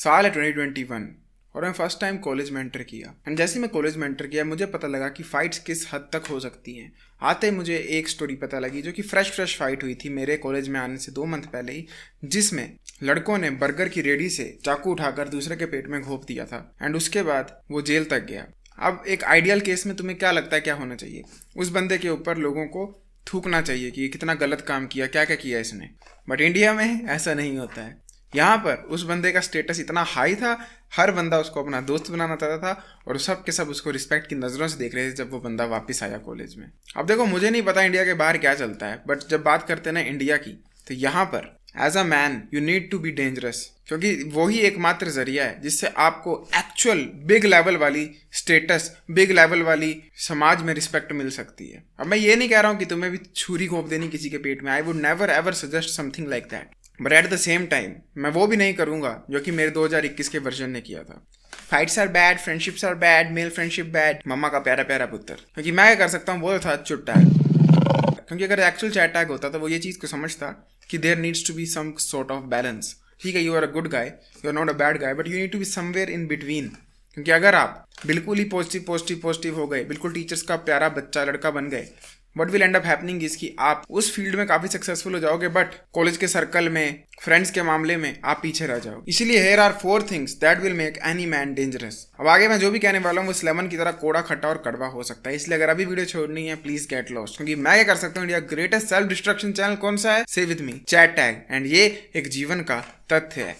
साल है 2021 और मैं फर्स्ट टाइम कॉलेज में एंटर किया। एंड जैसे ही मैं कॉलेज में एंटर किया मुझे पता लगा कि फ़ाइट्स किस हद तक हो सकती हैं। आते ही मुझे एक स्टोरी पता लगी जो कि फ्रेश फाइट हुई थी मेरे कॉलेज में आने से 2 मंथ पहले ही, जिसमें लड़कों ने बर्गर की रेडी से चाकू उठाकर दूसरे के पेट में घोंप दिया था एंड उसके बाद वो जेल तक गया। अब एक आइडियल केस में तुम्हें क्या लगता है क्या होना चाहिए? उस बंदे के ऊपर लोगों को थूकना चाहिए कि ये कितना गलत काम किया, क्या क्या किया इसने। बट इंडिया में ऐसा नहीं होता है। यहाँ पर उस बंदे का स्टेटस इतना हाई था, हर बंदा उसको अपना दोस्त बनाना चाहता था और सब के सब उसको रिस्पेक्ट की नज़रों से देख रहे थे जब वो बंदा वापस आया कॉलेज में। अब देखो, मुझे नहीं पता इंडिया के बाहर क्या चलता है, बट जब बात करते हैं ना इंडिया की, तो यहाँ पर as a man you need to be dangerous, क्योंकि वही एकमात्र जरिया है जिससे आपको एक्चुअल बिग लेवल वाली स्टेटस, बिग लेवल वाली समाज में रिस्पेक्ट मिल सकती है। अब मैं ये नहीं कह रहा हूँ कि तुम्हें भी छुरी घोंप देनी किसी के पेट में। I would never ever suggest something like that, but at the same time मैं वो भी नहीं करूँगा जो कि मेरे 2021 के वर्जन ने किया था। Fights are bad, friendships are bad, male friendship bad, मम्मा का प्यारा प्यारा पुत्र। क्योंकि मैं क्या कर सकता हूँ, वो था चुट्टा। क्योंकि अगर एक्चुअल चैट टैग होता तो वो ये चीज़ को समझता कि there needs to be some sort of balance. ठीक है, you are a good guy, you are not a bad guy, but you need to be somewhere in between. क्योंकि अगर आप बिल्कुल ही पॉजिटिव हो गए, बिल्कुल टीचर्स का प्यारा बच्चा लड़का बन गए, what will end up happening is कि आप उस फील्ड में काफ़ी सक्सेसफुल हो जाओगे, बट कॉलेज के सर्कल में, फ्रेंड्स के मामले में आप पीछे रह जाओ। इसीलिए here are 4 things that will make any man dangerous. अब आगे मैं जो भी कहने वाला हूँ वो लेमन की तरह कोड़ा, खट्टा और कड़वा हो सकता है, इसलिए अगर अभी वीडियो छोड़नी है प्लीज गेट लॉस्ट। क्योंकि मैं क्या कर सकता हूँ, India greatest self destruction channel कौन सा है? से with me, chat tag. And ये एक जीवन का तथ्य है।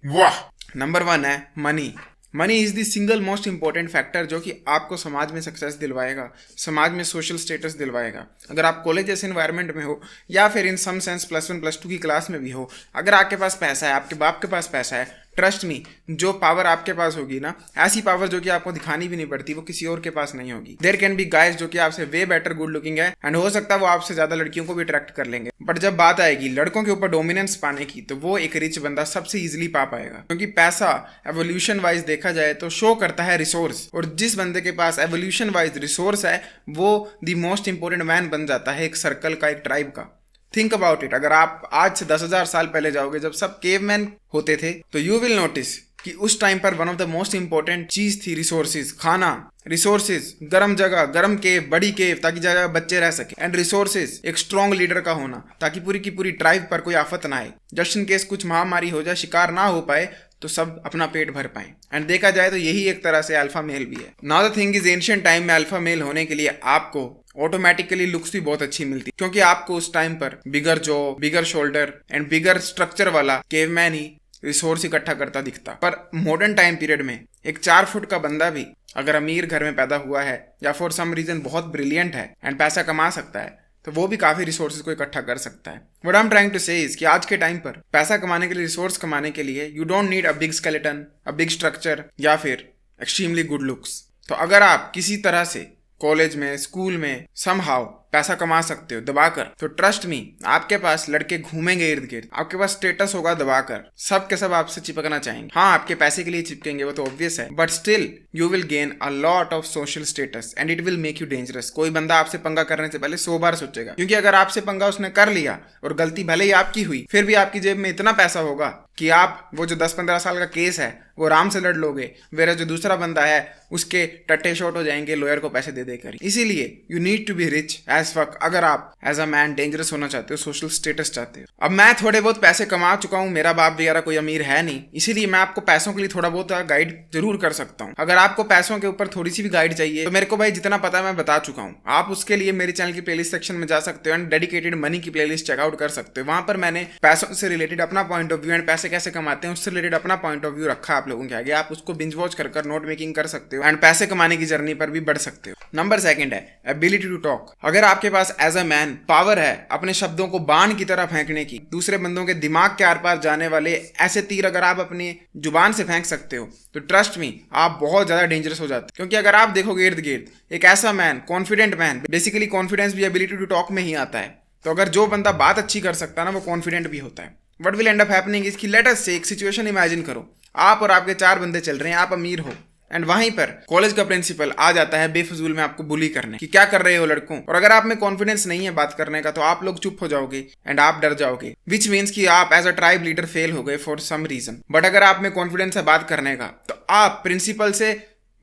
वाह! नंबर 1 है money. Money is the single most important factor जो कि आपको समाज में सक्सेस दिलवाएगा, समाज में सोशल स्टेटस दिलवाएगा। अगर आप कॉलेज जैसे इन्वायरमेंट में हो या फिर इन सम सेंस +1 +2 की क्लास में भी हो, अगर आपके पास पैसा है, आपके बाप के पास पैसा है, ट्रस्ट मी, जो पावर आपके पास होगी ना, ऐसी पावर जो कि आपको दिखानी भी नहीं पड़ती, वो किसी और के पास नहीं होगी। देयर कैन बी गाइज जो कि आपसे वे बेटर गुड लुकिंग है एंड हो सकता है वो आपसे ज्यादा लड़कियों को भी अट्रैक्ट कर लेंगे। बट जब बात आएगी लड़कों के ऊपर डोमिनेंस पाने की, तो वो एक रिच बंदा सबसे इजीली पा पाएगा। क्योंकि पैसा एवोल्यूशन वाइज देखा जाए तो शो करता है रिसोर्स, और जिस बंदे के पास एवोल्यूशन वाइज रिसोर्स है वो द मोस्ट इंपॉर्टेंट मैन बन जाता है एक सर्कल का, एक ट्राइब का। Think about it. अगर आप आज से 10,000 साल पहले जाओगे जब सब केवमैन होते थे, तो यू विल नोटिस कि उस टाइम पर one of the most important चीज थी रिसोर्सेज, खाना, रिसोर्सेज, गर्म जगह, गर्म केव, बड़ी केव ताकि जगह बच्चे रह सके, एंड रिसोर्सेज एक स्ट्रॉन्ग लीडर का होना ताकि पूरी की पूरी ट्राइब पर कोई आफत ना आए, जस्ट इन केस कुछ महामारी हो जाए, शिकार ना हो पाए, तो सब अपना पेट भर पाए। एंड देखा जाए तो यही एक तरह से अल्फा मेल भी है। Now the thing is, ancient time में अल्फा मेल होने के लिए आपको ऑटोमेटिकली लुक्स भी बहुत अच्छी मिलती, क्योंकि आपको उस टाइम पर bigger jaw, bigger shoulder and bigger structure वाला केवमैन ही रिसोर्स इकट्ठा करता दिखता। पर मॉडर्न टाइम पीरियड में एक 4 फुट का बंदा भी अगर अमीर घर में पैदा हुआ है या फॉर सम रीजन बहुत ब्रिलियंट है एंड पैसा कमा सकता है, तो वो भी काफी रिसोर्सेज को इकट्ठा कर सकता है। What I am trying to say is कि आज के टाइम पर पैसा कमाने के लिए, रिसोर्स कमाने के लिए you don't need a big skeleton, a big structure या फिर एक्सट्रीमली गुड लुक्स। तो अगर आप किसी तरह से कॉलेज में, स्कूल में समहाउ पैसा कमा सकते हो दबाकर, तो ट्रस्ट मी, आपके पास लड़के घूमेंगे इर्द गिर्द, आपके पास स्टेटस होगा दबाकर, सब के सब आपसे चिपकना चाहेंगे। हाँ, आपके पैसे के लिए चिपकेंगे, वो तो ऑब्वियस है, but still you will gain a lot of social status and it will make you dangerous. कोई बंदा आपसे पंगा करने से पहले 100 बार सोचेगा, क्योंकि अगर आपसे पंगा उसने कर लिया और गलती भले ही आपकी हुई, फिर भी आपकी जेब में इतना पैसा होगा कि आप वो जो 10-15 साल का केस है वो आराम से लड़ लोगे, वेरा जो दूसरा बंदा है उसके टट्टे शॉर्ट हो जाएंगे लॉयर को पैसे दे देकर। इसीलिए you need to be rich as fuck अगर आप एज अ मैन डेंजरस होना चाहते हो, सोशल स्टेटस चाहते हो। अब मैं थोड़े बहुत पैसे कमा चुका हूँ, मेरा बाप वगैरह कोई अमीर है नहीं, इसीलिए मैं आपको पैसों के लिए थोड़ा बहुत गाइड जरूर कर सकता हूँ। अगर आपको पैसों के ऊपर थोड़ी सी भी गाइड चाहिए तो मेरे को भाई जितना पता है मैं बता चुका हूँ। आप उसके लिए मेरे चैनल की प्लेलिस्ट सेक्शन में जा सकते हो एंड डेडिकेटेड मनी की प्लेलिस्ट चेकआउट कर सकते हो। वहां पर मैंने पैसों से रिलेटेड अपना पॉइंट ऑफ व्यू एंड पैसे कैसे कमाते हैं उससे रिलेटेड अपना पॉइंट ऑफ व्यू रखा आप लोगों के आगे। आप उसको बिंज वॉच कर नोट मेकिंग कर सकते हो एंड पैसे कमाने की जर्नी पर भी बढ़ सकते हो। नंबर 2 है एबिलिटी टू टॉक। अगर आपके पास एज अ मैन पावर है अपने शब्दों को बाण की तरह फेंकने की, दूसरे बंदों के दिमाग के आर पार जाने वाले ऐसे तीर अगर आप अपनी जुबान से फेंक सकते हो, तो ट्रस्ट मी, आप बहुत ज्यादा डेंजरस हो जाते हो। क्योंकि अगर आप देखोगे इर्द गिर्द एक ऐसा man, confident man, basically confidence भी एबिलिटी टू टॉक में ही आता है, तो अगर जो बंदा बात अच्छी कर सकता है ना, वो कॉन्फिडेंट भी होता है। What will end up happening is कि लेट अस से एक सिचुएशन इमेजिन करो, आप और आपके 4 बंदे चल रहे हैं, आप अमीर हो एंड वहीं पर कॉलेज का प्रिंसिपल आ जाता है बेफजूल में आपको बुली करने कि क्या कर रहे हो लड़कों। और अगर आप में कॉन्फिडेंस नहीं है बात करने का तो आप लोग चुप हो जाओगे एंड आप डर जाओगे, विच मीन्स कि आप as a tribe leader fail हो गए फॉर सम रीजन। बट अगर आप में कॉन्फिडेंस है बात करने का तो आप प्रिंसिपल से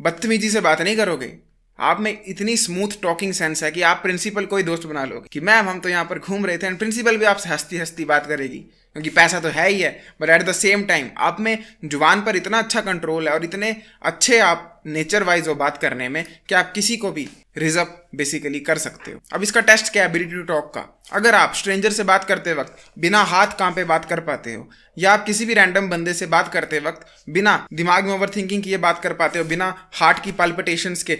बदतमीजी से बात नहीं करोगे। आप में इतनी स्मूथ टॉकिंग सेंस है कि आप प्रिंसिपल को ही दोस्त बना लोगे कि मैम हम तो यहाँ पर घूम रहे थे, एंड प्रिंसिपल भी आपसे हंसती हंसती बात करेगी क्योंकि पैसा तो है ही है। But at the same time आप में जुबान पर इतना अच्छा कंट्रोल है और इतने अच्छे आप नेचर वाइज हो बात करने में कि आप किसी को भी रिजर्व बेसिकली कर सकते हो। अब इसका टेस्ट क्या है एबिलिटी टू टॉक का। अगर आप स्ट्रेंजर से बात करते वक्त बिना हाथ कांपे बात कर पाते हो, या आप किसी भी रैंडम बंदे से बात करते वक्त बिना दिमाग में ओवर थिंकिंग किए बात कर पाते हो, बिना हार्ट की पाल्पिटेशंस के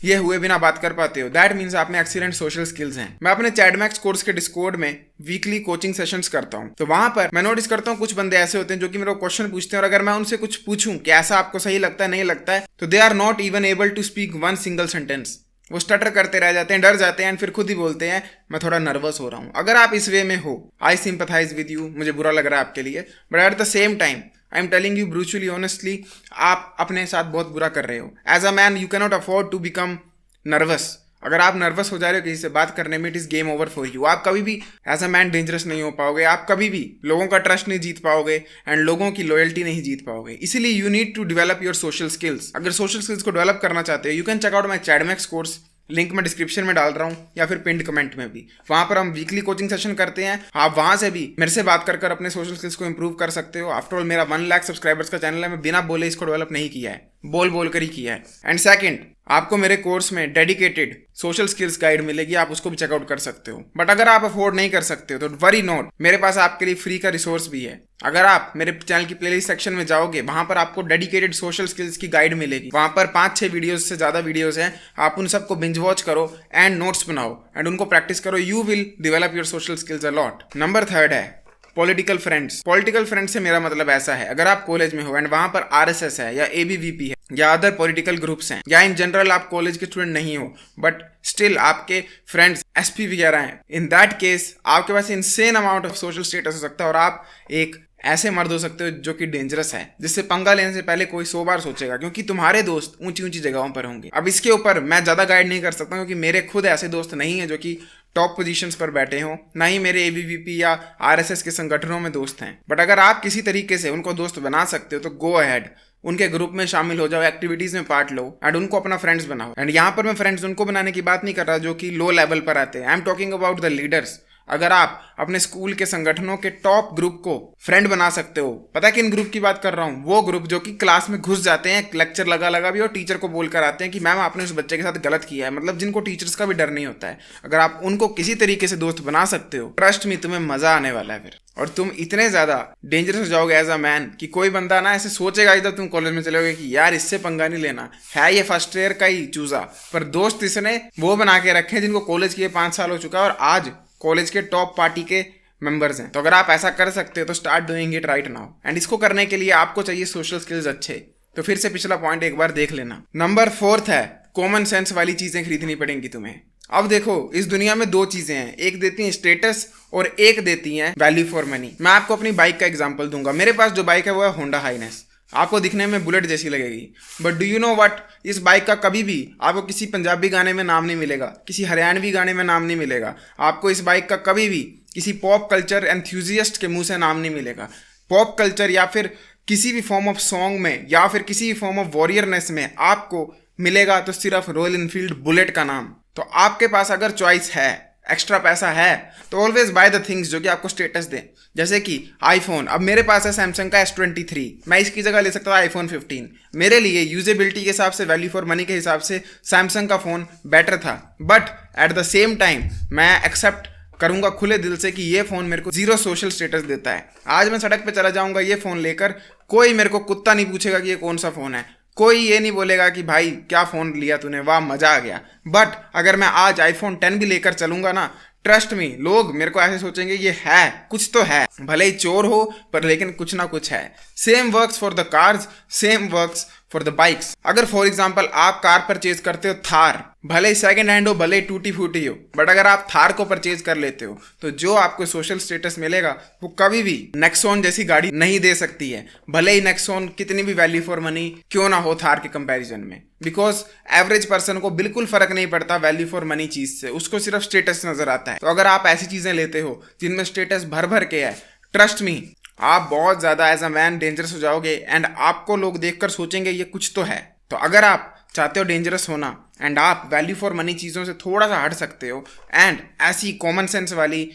ये हुए बिना बात कर पाते हो, दैट मीन्स आप में एक्सीलेंट सोशल स्किल्स हैं। मैं अपने चैडमैक्स कोर्स के डिस्कॉर्ड में वीकली कोचिंग सेशंस करता हूं, तो वहां पर मैं नोटिस करता हूं कुछ बंदे ऐसे होते हैं जो कि मेरे को क्वेश्चन पूछते हैं और अगर मैं उनसे कुछ पूछूं कि ऐसा आपको सही लगता है नहीं लगता है तो they are not even able to speak one single sentence. वो स्टटर करते रह जाते हैं, डर जाते हैं एंड फिर खुद ही बोलते हैं मैं थोड़ा नर्वस हो रहा हूँ। अगर आप इस वे में हो, आई सिंपैथाइज विद यू, मुझे बुरा लग रहा है आपके लिए, but at the same time I am telling you brutally honestly, आप अपने साथ बहुत बुरा कर रहे हो। As a man you can not afford to become nervous. अगर आप नर्वस हो जा रहे हो किसी से बात करने में, it is game over for you. आप कभी भी एज अ मैन डेंजरस नहीं हो पाओगे, आप कभी भी लोगों का ट्रस्ट नहीं जीत पाओगे एंड लोगों की लॉयल्टी नहीं जीत पाओगे। इसीलिए you need to develop your social skills. अगर सोशल स्किल्स को डेवलप करना चाहते हो, you can check out my Chadmax course, link मैं डिस्क्रिप्शन में डाल रहा हूँ या फिर पिंड कमेंट में भी। वहां पर हम वीकली कोचिंग सेशन करते हैं, आप वहां से भी मेरे से बात कर अपने सोशल स्किल्स को इंप्रूव कर सकते हो। आफ्टर ऑल मेरा 1 लाख सब्सक्राइबर्स का चैनल है, मैं बिना बोले इसको डेवलप नहीं किया है, बोल बोल कर ही किया है। एंड सेकंड, आपको मेरे कोर्स में डेडिकेटेड सोशल स्किल्स गाइड मिलेगी, आप उसको भी चेकआउट कर सकते हो। बट अगर आप अफोर्ड नहीं कर सकते हो तो वरी नॉट, मेरे पास आपके लिए फ्री का रिसोर्स भी है। अगर आप मेरे चैनल की प्लेलिस्ट सेक्शन में जाओगे, वहां पर आपको डेडिकेटेड सोशल स्किल्स की गाइड मिलेगी। वहां पर 5-6 वीडियोस से ज्यादा वीडियोस हैं, आप उन सबको बिंज वॉच करो एंड नोट्स बनाओ एंड उनको प्रैक्टिस करो। You will develop your social skills a lot. Number 3 है पॉलिटिकल फ्रेंड्स। पॉलिटिकल फ्रेंड्स से मेरा मतलब ऐसा है, अगर आप कॉलेज में हो एंड वहां पर आरएसएस है या एबीवीपी है या अदर पॉलिटिकल ग्रुप्स हैं, या इन जनरल आप कॉलेज के स्टूडेंट नहीं हो बट स्टिल आपके फ्रेंड्स एसपी वगैरह हैं, इन दैट केस आपके पास insane amount of social status हो सकता है और आप एक ऐसे मर्द हो सकते हो जो कि डेंजरस है, जिससे पंगा लेने से पहले कोई 100 बार सोचेगा, क्योंकि तुम्हारे दोस्त ऊंची ऊंची जगहों पर होंगे। अब इसके ऊपर मैं ज्यादा गाइड नहीं कर सकता क्योंकि मेरे खुद ऐसे दोस्त नहीं है जो कि टॉप पोजीशंस पर बैठे हों, ना ही मेरे एबीवीपी या आरएसएस के संगठनों में दोस्त हैं। बट अगर आप किसी तरीके से उनको दोस्त बना सकते हो तो गो अहेड, उनके ग्रुप में शामिल हो जाओ, एक्टिविटीज में पार्ट लो एंड उनको अपना फ्रेंड्स बनाओ। एंड यहाँ पर मैं फ्रेंड्स उनको बनाने की बात नहीं कर रहा जो कि लो लेवल पर आते हैं, I am talking about the leaders. अगर आप अपने स्कूल के संगठनों के टॉप ग्रुप को फ्रेंड बना सकते हो, पता है किन ग्रुप की बात कर रहा हूँ, वो ग्रुप जो कि क्लास में घुस जाते हैं लेक्चर लगा लगा भी और टीचर को बोल कर आते हैं कि मैम आपने उस बच्चे के साथ गलत किया है, मतलब जिनको टीचर्स का भी डर नहीं होता है। अगर आप उनको किसी तरीके से दोस्त बना सकते हो, ट्रस्ट मी तुम्हें मजा आने वाला है फिर, और तुम इतने ज्यादा डेंजरस हो जाओगे एज अ मैन कि कोई बंदा ना ऐसे सोचेगा इधर तुम कॉलेज में चलोगे कि यार इससे पंगा नहीं लेना है, ये फर्स्ट ईयर का ही चूजा, पर दोस्त इसने वो बना के रखे जिनको कॉलेज किए 5 साल हो चुका है और आज कॉलेज के टॉप पार्टी के मेंबर्स हैं। तो अगर आप ऐसा कर सकते हो तो start doing it right now. And इसको करने के लिए आपको चाहिए सोशल स्किल्स अच्छे। तो फिर से पिछला पॉइंट एक बार देख लेना। नंबर 4 है कॉमन सेंस वाली चीजें खरीदनी पड़ेंगी तुम्हें। अब देखो इस दुनिया में 2 चीजें हैं, एक देती हैं स्टेटस और एक देती हैं वैल्यू फॉर मनी। मैं आपको अपनी बाइक का एग्जांपल दूंगा। मेरे पास जो बाइक है वो है होंडा हाइनेस, आपको दिखने में बुलेट जैसी लगेगी, but do you know what, इस बाइक का कभी भी आपको किसी पंजाबी गाने में नाम नहीं मिलेगा, किसी हरियाणवी गाने में नाम नहीं मिलेगा, आपको इस बाइक का कभी भी किसी पॉप कल्चर एंथुजियस्ट के मुंह से नाम नहीं मिलेगा। पॉप कल्चर या फिर किसी भी फॉर्म ऑफ सॉन्ग में या फिर किसी भी फॉर्म ऑफ वॉरियरनेस में आपको मिलेगा तो सिर्फ रॉयल इनफील्ड बुलेट का नाम। तो आपके पास अगर चॉइस है, एक्स्ट्रा पैसा है, तो ऑलवेज बाय द थिंग्स जो कि आपको स्टेटस दें। जैसे कि आईफोन, अब मेरे पास है सैमसंग का S23, मैं इसकी जगह ले सकता था आईफोन 15। मेरे लिए यूजेबिलिटी के हिसाब से, वैल्यू फॉर मनी के हिसाब से सैमसंग का फ़ोन बेटर था, but at the same time मैं एक्सेप्ट करूंगा खुले दिल से कि ये फ़ोन मेरे को 0 सोशल स्टेटस देता है। आज मैं सड़क पे चला जाऊंगा ये फ़ोन लेकर, कोई मेरे को कुत्ता नहीं पूछेगा कि ये कौन सा फ़ोन है, कोई ये नहीं बोलेगा कि भाई क्या फ़ोन लिया तूने, वाह मज़ा आ गया। बट अगर मैं आज आईफोन 10 भी लेकर चलूंगा ना, ट्रस्ट मी, लोग मेरे को ऐसे सोचेंगे ये है, कुछ तो है, भले ही चोर हो पर लेकिन कुछ ना कुछ है। Same works for the cars, same works for the bikes. अगर फॉर एग्जाम्पल आप कार परचेज करते हो थार, भले ही सेकंड हैंड हो, भले ही टूटी फूटी हो, बट अगर आप थार को परचेज कर लेते हो तो जो आपको सोशल स्टेटस मिलेगा वो कभी भी नेक्सॉन जैसी गाड़ी नहीं दे सकती है, भले ही नेक्सॉन कितनी भी वैल्यू फॉर मनी क्यों ना हो थार के कंपैरिजन में। बिकॉज एवरेज पर्सन को बिल्कुल फर्क नहीं पड़ता वैल्यू फॉर मनी चीज से, उसको सिर्फ स्टेटस नजर आता है। तो अगर आप ऐसी चीजें लेते हो जिनमें स्टेटस भर भर के है, ट्रस्ट मी आप बहुत ज्यादा एज अ मैन डेंजरस हो जाओगे एंड आपको लोग देखकर सोचेंगे ये कुछ तो है। तो अगर आप चाहते हो डेंजरस होना एंड आप वैल्यू फॉर मनी चीज़ों से थोड़ा सा हट सकते हो एंड ऐसी कॉमन सेंस वाली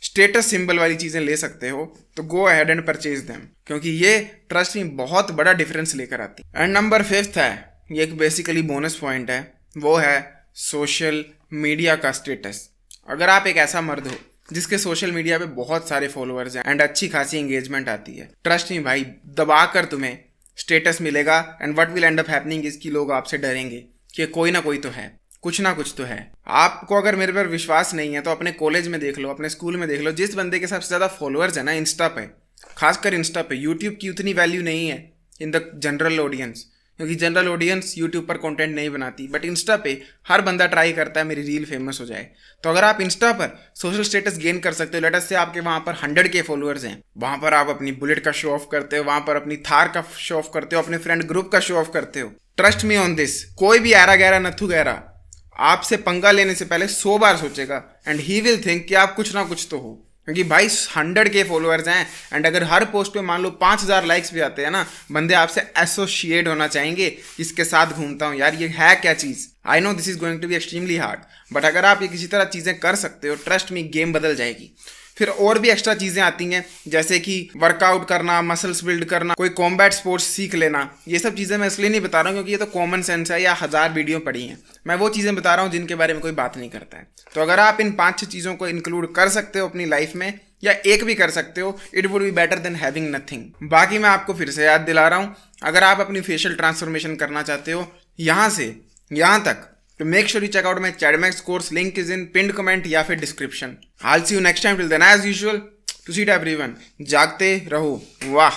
स्टेटस सिंबल वाली चीज़ें ले सकते हो, तो go ahead and purchase them, क्योंकि ये ट्रस्ट में बहुत बड़ा डिफरेंस लेकर आती है। एंड नंबर 5 है, ये एक बेसिकली बोनस पॉइंट है, वो है सोशल मीडिया का स्टेटस। अगर आप एक ऐसा मर्द हो जिसके सोशल मीडिया पे बहुत सारे फॉलोअर्स हैं एंड अच्छी खासी एंगेजमेंट आती है, ट्रस्ट मी भाई, दबा कर तुम्हें स्टेटस मिलेगा and what will end up happening is कि लोग आपसे डरेंगे कि कोई ना कोई तो है, कुछ ना कुछ तो है। आपको अगर मेरे पर विश्वास नहीं है तो अपने कॉलेज में देख लो, अपने स्कूल में देख लो, जिस बंदे के सबसे ज़्यादा फॉलोअर्स है ना इंस्टा पे, खासकर इंस्टा पे, यूट्यूब की उतनी वैल्यू नहीं है इन द जनरल ऑडियंस, क्योंकि जनरल ऑडियंस यूट्यूब पर कंटेंट नहीं बनाती, बट इंस्टा पे हर बंदा ट्राई करता है मेरी रील फेमस हो जाए। तो अगर आप इंस्टा पर सोशल स्टेटस गेन कर सकते हो, लेट अस से आपके वहाँ पर 100K फॉलोअर्स हैं, वहाँ पर आप अपनी बुलेट का शो ऑफ करते हो, वहाँ पर अपनी थार का शो ऑफ करते हो, अपने फ्रेंड ग्रुप का शो ऑफ करते हो, ट्रस्ट मी ऑन दिस, कोई भी आरा गहरा नथु गहरा आपसे पंगा लेने से पहले 100 बार सोचेगा एंड ही विल थिंक कि आप कुछ ना कुछ तो हो, क्योंकि भाई 100K फॉलोअर्स हैं एंड अगर हर पोस्ट पे मान लो 5000 लाइक्स भी आते हैं ना, बंदे आपसे एसोसिएट होना चाहेंगे, इसके साथ घूमता हूँ यार, ये है क्या चीज़। I know this is going to be extremely hard, but अगर आप ये किसी तरह चीज़ें कर सकते हो, ट्रस्ट मी गेम बदल जाएगी। फिर और भी एक्स्ट्रा चीज़ें आती हैं, जैसे कि वर्कआउट करना, मसल्स बिल्ड करना, कोई कॉम्बैट स्पोर्ट्स सीख लेना। ये सब चीज़ें मैं इसलिए नहीं बता रहा हूँ क्योंकि ये तो कॉमन सेंस है या 1000 वीडियो पड़ी हैं, मैं वो चीज़ें बता रहा हूँ जिनके बारे में कोई बात नहीं करता है। तो अगर आप इन 5-6 चीज़ों को इंक्लूड कर सकते हो अपनी लाइफ में, या एक भी कर सकते हो, it would be better than having nothing. बाकी मैं आपको फिर से याद दिला रहा हूँ, अगर आप अपनी फेशियल ट्रांसफॉर्मेशन करना चाहते हो यहाँ से यहाँ तक, तो make sure you check out my Chadmax course, link is in pinned comment या फिर description. I will see you next time, till then as usual, to see it everyone, जागते रहो, वाह।